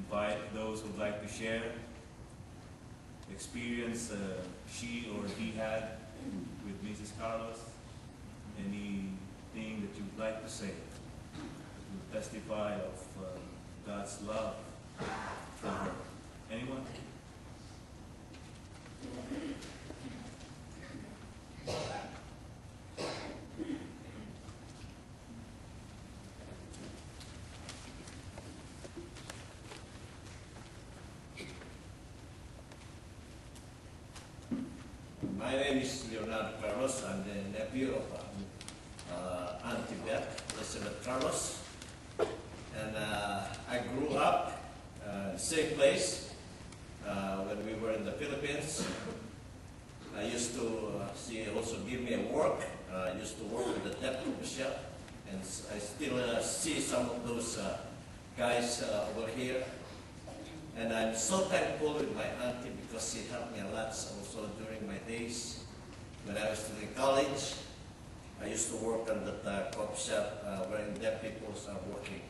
invite those who would like to share experience she or he had with Mrs. Carlos. Anything that you'd like to say to testify of God's love for her. Anyone? My name is Leonardo Carlos. I'm the nephew of Auntie Beth, Elizabeth Carlos. And I grew up in the same place when we were in the Philippines. I used to, she also give me a work. I used to work with the debt shop. And I still see some of those guys over here. And I'm so thankful with my auntie because she helped me a lot also during my days. When I was still in college, I used to work on that coffee shop where deaf people are working.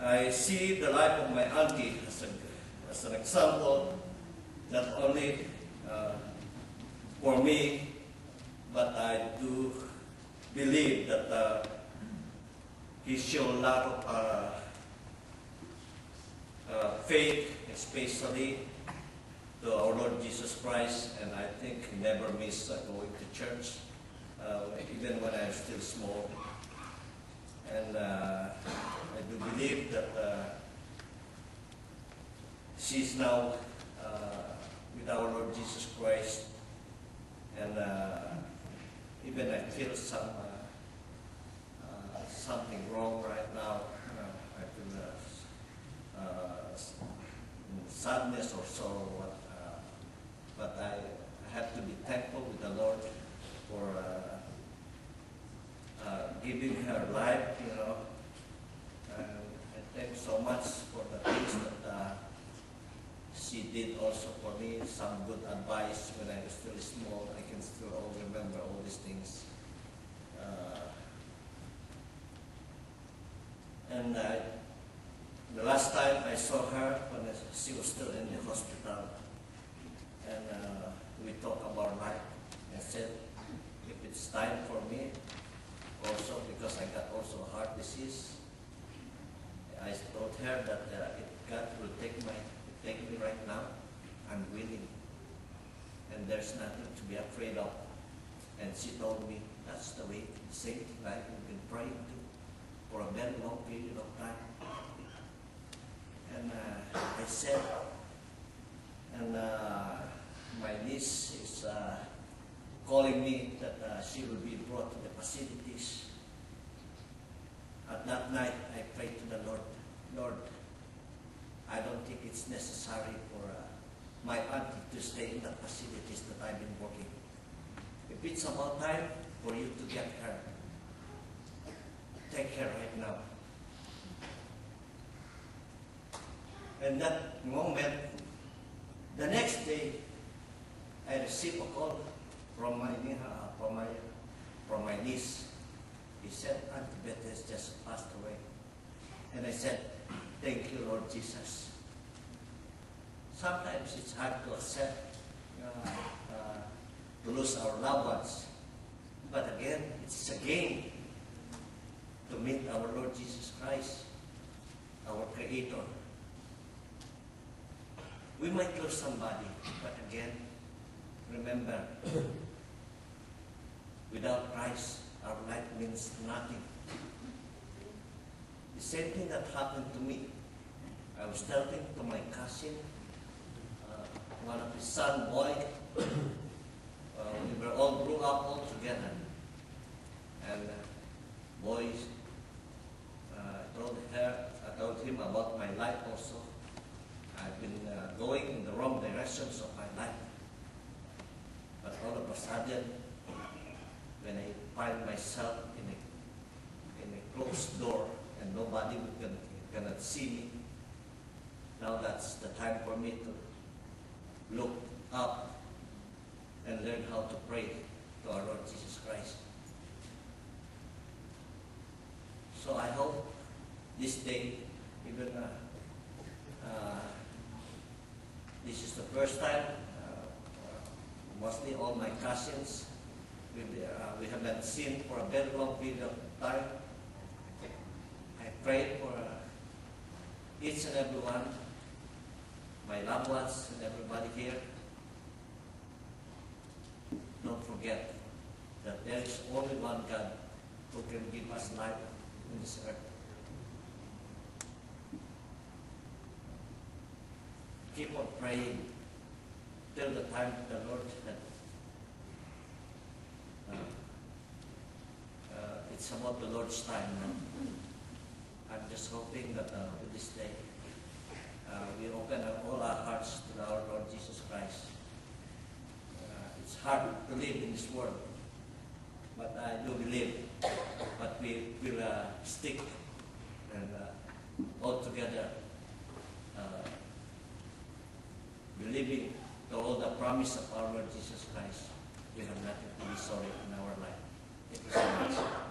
I see the life of my auntie as an example, not only for me, but I do believe that he showed a lot of faith, especially to our Lord Jesus Christ, and I think he never missed going to church, even when I was still small. And I do believe that she's now with our Lord Jesus Christ, and even I feel something wrong right now. I feel sadness or sorrow, but I have to be thankful with the Lord for giving her life, you know. I thank so much for the things that she did also for me, some good advice when I was still small. I can still all remember all these things. And the last time I saw her, when she was still in the hospital, and we talked about life. I said, if it's time for me, also because I got also heart disease, I told her that if God will take me right now, I'm willing, and there's nothing to be afraid of. And she told me that's the way to save life we've been praying to for a very long period of time. And I said, and my niece is calling me that she will be brought to the facilities. At that night, I prayed to the Lord, Lord, I don't think it's necessary for my auntie to stay in the facilities that I've been working. If it's about time for you to get her, take her right now. And that moment, the next day, I received a call from my niece. He said, Auntie Beth has just passed away. And I said, thank you, Lord Jesus. Sometimes it's hard to accept to lose our loved ones. But again, it's a gain to meet our Lord Jesus Christ, our Creator. We might lose somebody, but again, remember, without Christ, our life means nothing. The same thing that happened to me. I was telling to my cousin, one of his son, boy, we were all grew up all together. And boys, I told him about my life also. I've been going in the wrong directions of my life. But all of a sudden, when I find myself in a closed door and nobody cannot see me, now that's the time for me to look up and learn how to pray to our Lord Jesus Christ. So I hope this day, even This is the first time, mostly all my cousins, we have not seen for a very long period of time. I pray for each and every one, my loved ones and everybody here. Don't forget that there is only one God who can give us life in this earth. Keep on praying till the time the Lord had. It's about the Lord's time now. I'm just hoping that with this day we open up all our hearts to our Lord Jesus Christ. It's hard to live in this world, but I do believe that we will stick and all together believing to all the promise of our Lord Jesus Christ. We have nothing to be sorry in our life. Thank you so much.